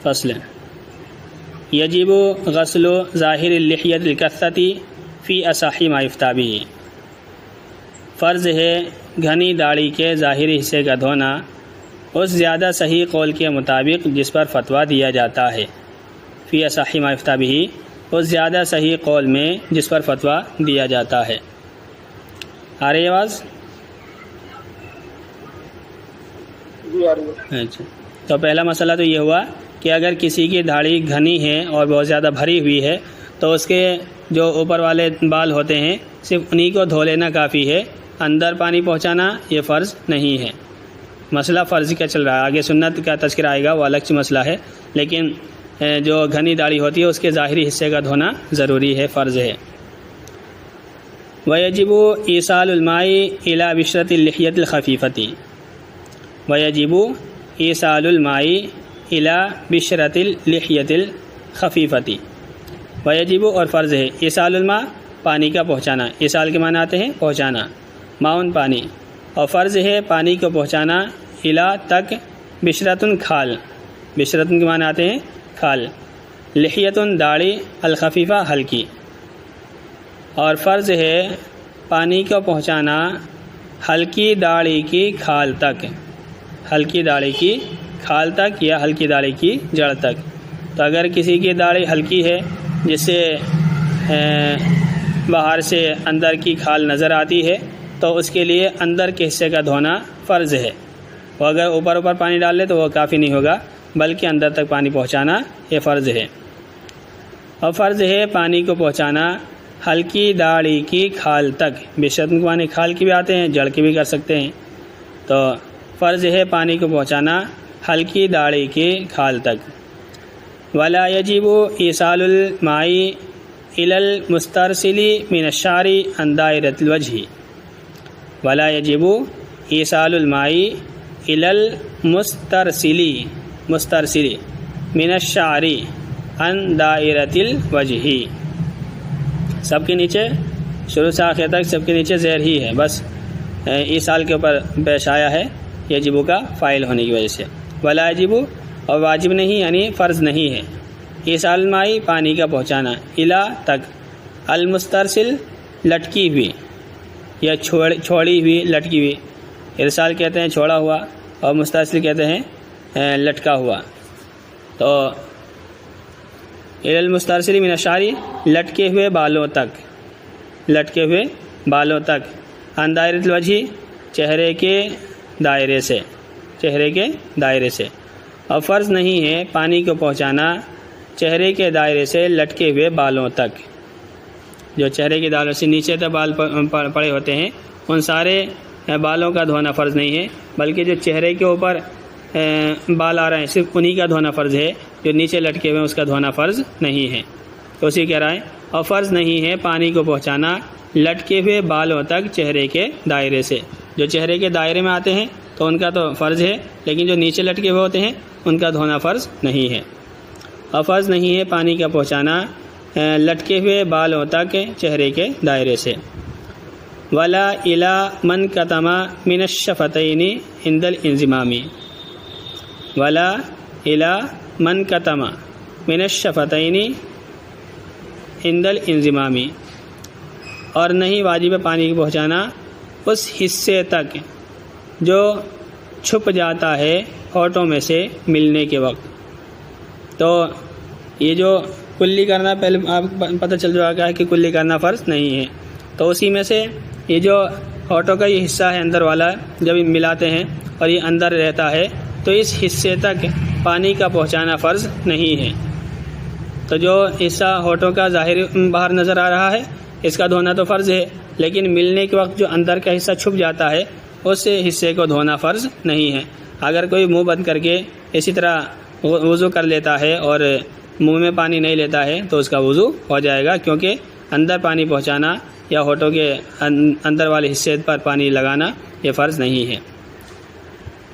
فصل یجب غسل ظاہر اللحیۃ الکثرتی فی اصح ما یفتیٰ بہ، فرض ہے گھنی داڑھی کے ظاہری حصے کا دھونا اس زیادہ صحیح قول کے مطابق جس پر فتویٰ دیا جاتا ہے، فی اصح ما یفتیٰ بہ، اس زیادہ صحیح قول میں جس پر فتویٰ دیا جاتا ہے۔ آ رہی آواز؟ اچھا، تو پہلا مسئلہ تو یہ ہوا کہ اگر کسی کی داڑھی گھنی ہے اور بہت زیادہ بھری ہوئی ہے تو اس کے جو اوپر والے بال ہوتے ہیں صرف انہی کو دھو لینا کافی ہے، اندر پانی پہنچانا یہ فرض نہیں ہے۔ مسئلہ فرض کا چل رہا ہے، آگے سنت کا تذکرہ آئے گا، وہ الگ مسئلہ ہے، لیکن جو گھنی داڑھی ہوتی ہے اس کے ظاہری حصے کا دھونا ضروری ہے، فرض ہے۔ وَيَجِبُ إِيصَالُ الْمَاءِ إِلَى بِشْرَةِ اللِّحْيَةِ الْخَفِيفَةِ، وَيَجِبُ إِيصَالُ الْمَاءِ إِلَى بِشْرَةِ اللِّحْيَةِ الْخَفِيفَةِ، وَيَجِبُ اور فرض ہے، ایصال الماء پانی کا پہنچانا، ایصال کے معنی آتے ہیں پہنچانا، معاون پانی، اور فرض ہے پانی کو پہنچانا الا تک، بشرتن کھال، بشرتن کے معنی آتے ہیں کھال، لحیتن داڑھی، الخفیفہ ہلکی، اور فرض ہے پانی کو پہنچانا ہلکی داڑھی کی کھال تک، ہلکی داڑھی کی کھال تک یا ہلکی داڑھی کی جڑ تک۔ تو اگر کسی کی داڑھی ہلکی ہے جس سے باہر سے اندر کی کھال نظر آتی ہے تو اس کے لیے اندر کے حصے کا دھونا فرض ہے، وہ اگر اوپر پانی ڈال لے تو وہ کافی نہیں ہوگا، بلکہ اندر تک پانی پہنچانا یہ فرض ہے۔ اور فرض ہے پانی کو پہنچانا ہلکی داڑھی کی کھال تک، بشرطن کے معنی کھال کی بھی آتے ہیں، جڑ کی بھی کر سکتے ہیں، تو فرض ہے پانی کو پہنچانا ہلکی داڑھی کی کھال تک۔ ولا یجب ایصال الماء الی المسترسل من الشعر عن دائرۃ الوجہ، ولا یجب ایصال الماء الی المسترسل من الشعر عن دائرۃ الوجہ، سب کے نیچے شروع سے آخر تک سب کے نیچے زیر ہی ہے، بس ایصال کے اوپر پیش آیا ہے یجب کا فاعل ہونے کی وجہ سے۔ ولا یجب اور واجب نہیں یعنی فرض نہیں ہے، ایصال الماء پانی کا پہنچانا، الا تک، المسترسل لٹکی ہوئی یا چھوڑی ہوئی لٹکی ہوئی، ارسال کہتے ہیں چھوڑا ہوا اور مسترسل کہتے ہیں لٹکا ہوا، تو الی المسترسل من الشعر لٹکے ہوئے بالوں تک، لٹکے ہوئے بالوں تک، عن دائرۃ الوجہ چہرے کے دائرے سے، چہرے کے دائرے سے، اور فرض نہیں ہے پانی کو پہنچانا چہرے کے دائرے سے لٹکے ہوئے بالوں تک، جو چہرے کے دائرے سے نیچے تک بال پڑے ہوتے ہیں ان سارے بالوں کا دھونا فرض نہیں ہے، بلکہ جو چہرے کے اوپر بال آ رہے ہیں صرف انہی کا دھونا فرض ہے، جو نیچے لٹکے ہوئے اس کا دھونا فرض نہیں ہے۔ تو اسی کہہ رہا ہے اور فرض نہیں ہے پانی کو پہنچانا لٹکے ہوئے بالوں تک چہرے کے دائرے سے، جو چہرے کے دائرے میں آتے ہیں تو ان کا تو فرض ہے، لیکن جو نیچے لٹکے ہوئے ہوتے ہیں ان کا دھونا فرض نہیں ہے۔ اور فرض نہیں ہے پانی کا پہنچانا لٹکے ہوئے بالوں تک چہرے کے دائرے سے۔ ولا الی من کتم من الشفتین عند الانضمام، ولا الی من کتم من الشفتین عند الانضمام، اور نہیں واجب پانی کو پہنچانا اس حصے تک جو چھپ جاتا ہے ہونٹوں میں سے ملنے کے وقت۔ تو یہ جو کلی کرنا پہلے آپ پتہ چل جائے گا کہ کلی کرنا فرض نہیں ہے، تو اسی میں سے یہ جو ہونٹوں کا یہ حصہ ہے اندر والا، جب ملاتے ہیں اور یہ اندر رہتا ہے تو اس حصے تک پانی کا پہنچانا فرض نہیں ہے۔ تو جو حصہ ہونٹوں کا ظاہر باہر نظر آ رہا ہے اس کا دھونا تو فرض ہے، لیکن ملنے کے وقت جو اندر کا حصہ چھپ جاتا ہے اس حصے کو دھونا فرض نہیں ہے۔ اگر کوئی منہ بند کر کے اسی طرح وضو کر لیتا ہے اور منہ میں پانی نہیں لیتا ہے تو اس کا وضو ہو جائے گا، کیونکہ اندر پانی پہنچانا یا ہونٹوں کے اندر والے حصے پر پانی لگانا یہ فرض نہیں ہے۔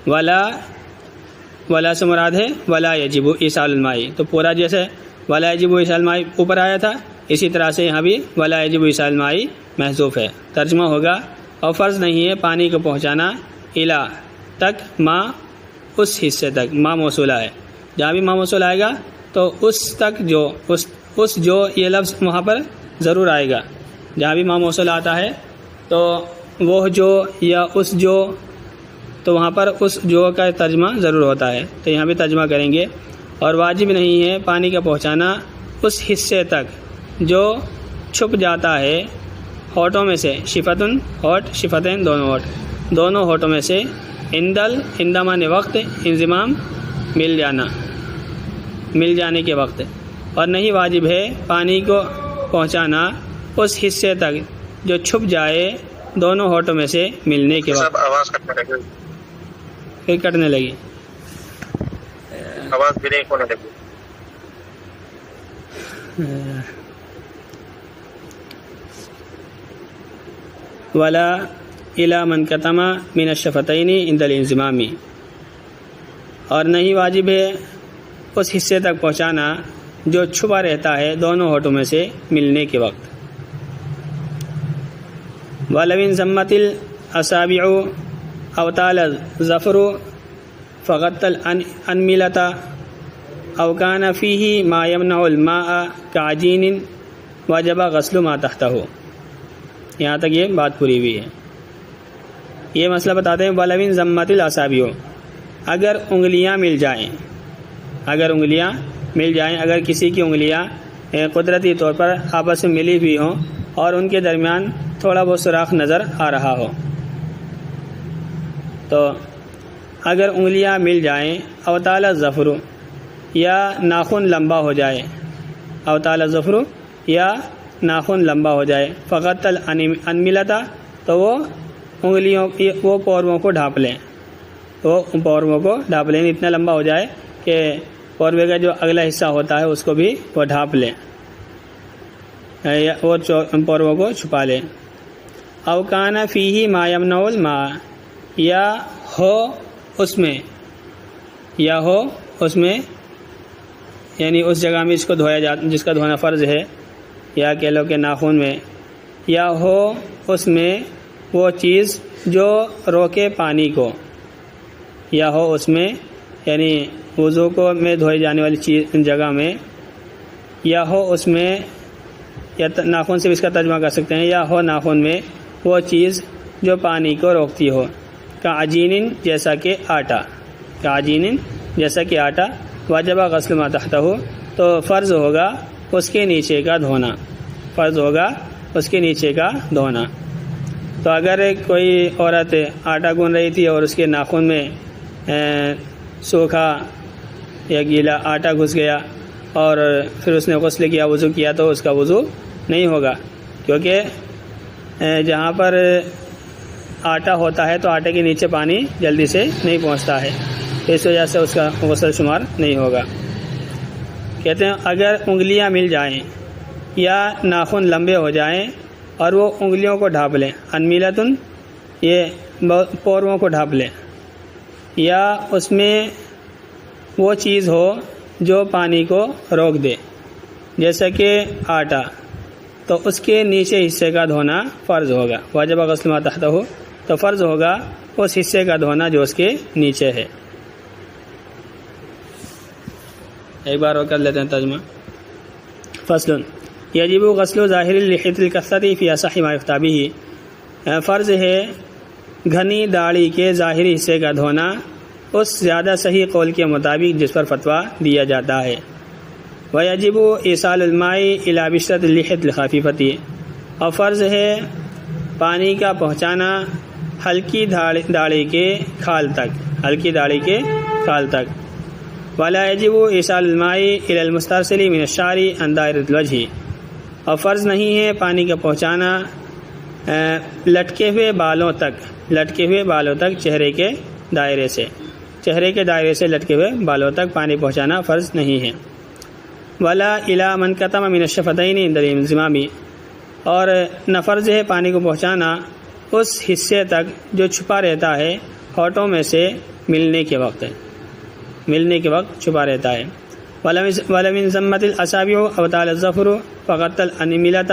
ولا سے مراد ہے ولا یجب ایصال الماء، تو پورا جیسے ولا یجب ایصال الماء اوپر آیا تھا اسی طرح سے یہاں بھی ولا یجب ایصال الماء محذوف ہے، ترجمہ ہوگا اور فرض نہیں ہے پانی کو پہنچانا الا تک، ما اس حصے تک، ما موصولہ ہے، جہاں بھی ما موصول آئے گا تو اس تک جو اس جو یہ لفظ وہاں پر ضرور آئے گا. جہاں بھی ما موصول آتا ہے تو وہ جو یا اس جو، تو وہاں پر اس جو کا ترجمہ ضرور ہوتا ہے. تو یہاں بھی ترجمہ کریں گے. اور واجب نہیں ہے پانی کا پہنچانا اس حصے تک جو چھپ جاتا ہے ہونٹوں میں سے، شفتن ہونٹ، شفتین دونوں ہونٹ، دونوں ہونٹوں میں سے، اندمان وقت، انضمام مل جانے کے وقت. اور نہیں واجب ہے پانی کو پہنچانا اس حصے تک جو چھپ جائے دونوں ہونٹوں میں سے ملنے کے وقت. آواز کٹنے لگی، آواز بریک ہونے لگی. ولا الی من کتم من الشفتین عند الانضمام، اور نہیں واجب ہے اس حصے تک پہنچانا جو چھپا رہتا ہے دونوں ہونٹوں میں سے ملنے کے وقت. وَلَوْ انضمت الاصابع او طال الظفر فغطى الانملة او كان فيه ما يمنع الماء كعجين وجب غسل ما تحته. یہاں تک یہ بات پوری ہوئی ہے. یہ مسئلہ بتاتے ہیں وَلَوْ انضمت الاصابع، اگر انگلیاں مل جائیں، اگر کسی کی انگلیاں قدرتی طور پر آپس میں ملی ہوئی ہوں اور ان کے درمیان تھوڑا بہت سوراخ نظر آ رہا ہو، تو اگر انگلیاں مل جائیں، او طال الظفر، یا ناخن لمبا ہو جائے، او طال الظفر یا ناخن لمبا ہو جائے، فقط الانملۃ، تو وہ انگلیوں کی وہ پورووں کو ڈھانپ لیں، اتنا لمبا ہو جائے کہ پوروے کا جو اگلا حصہ ہوتا ہے اس کو بھی وہ ڈھانپ لیں، وہ پورووں کو چھپا لیں. او کان فیہ ما یمنع الماء، یا ہو اس میں یعنی اس جگہ میں جس کو دھویا جس کا دھونا فرض ہے، یا کہہ لو کہ ناخن میں، یا ہو اس میں وہ چیز جو روکے پانی کو، یا ہو اس میں یعنی وضو کو میں دھوئے جانے والی چیز جگہ میں، یا ہو اس میں، یا ناخن سے اس کا ترجمہ کر سکتے ہیں، یا ہو ناخن میں وہ چیز جو پانی کو روکتی ہو، کعجین جیسا کہ آٹا، واجب غسل ما تحتہ، تو فرض ہوگا اس کے نیچے کا دھونا. تو اگر کوئی عورت آٹا گون رہی تھی اور اس کے ناخن میں سوکھا یا گیلا آٹا گھس گیا اور پھر اس نے غسل کیا، وضو کیا، تو اس کا وضو نہیں ہوگا، کیونکہ جہاں پر آٹا ہوتا ہے تو آٹے کے نیچے پانی جلدی سے نہیں پہنچتا ہے، اس وجہ سے اس کا غسل شمار نہیں ہوگا. کہتے ہیں اگر انگلیاں مل جائیں یا ناخن لمبے ہو جائیں اور وہ انگلیوں کو ڈھانپ لیں، انمیلتن یہ پورووں کو ڈھانپ لیں، یا اس میں وہ چیز ہو جو پانی کو روک دے جیسا کہ آٹا، تو اس کے نیچے حصے کا دھونا فرض ہوگا. واجب غسل ما تحتہ، تو فرض ہوگا اس حصے کا دھونا جو اس کے نیچے ہے. ایک بار اور کر لیتے ہیں ترجمہ. فصل یجب غسل ظاہر اللحیۃ الکثۃ فی اصح ما یفتیٰ بہ، فرض ہے گھنی داڑھی کے ظاہری حصے کا دھونا اس زیادہ صحیح قول کے مطابق جس پر فتویٰ دیا جاتا ہے. ویجب ایصال الماء الی بشرۃ اللحیۃ الخفیفۃ، اور فرض ہے پانی کا پہنچانا ہلکی داڑھی کے کھال تک. ولا یجب ایصال الماء الی المسترسل من الشعر عن دائرۃ الوجہ، اور فرض نہیں ہے پانی کا پہنچانا لٹکے ہوئے بالوں تک چہرے کے دائرے سے لٹکے ہوئے بالوں تک پانی پہنچانا فرض نہیں ہے. ولا الی من کتم من الشفتین عند الانضمام، اور نہ فرض ہے پانی کو پہنچانا اس حصے تک جو چھپا رہتا ہے ہونٹوں میں سے ملنے کے وقت چھپا رہتا ہے. وَلَمْ انضمت الاصابع او طال الظفر فغطى الانملة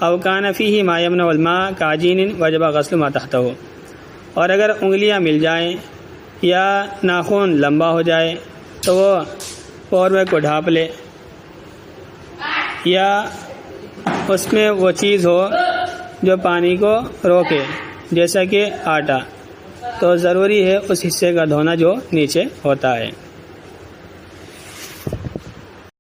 او كان فيه ما يمنع الماء كعجين وجب غسل ما تحتہ، اور اگر انگلیاں مل جائیں یا ناخن لمبا ہو جائے تو وہ قورمے کو ڈھانپ لے، یا اس میں وہ چیز ہو جو پانی کو روکے جیسا کہ آٹا، تو ضروری ہے اس حصے کا دھونا جو نیچے ہوتا ہے۔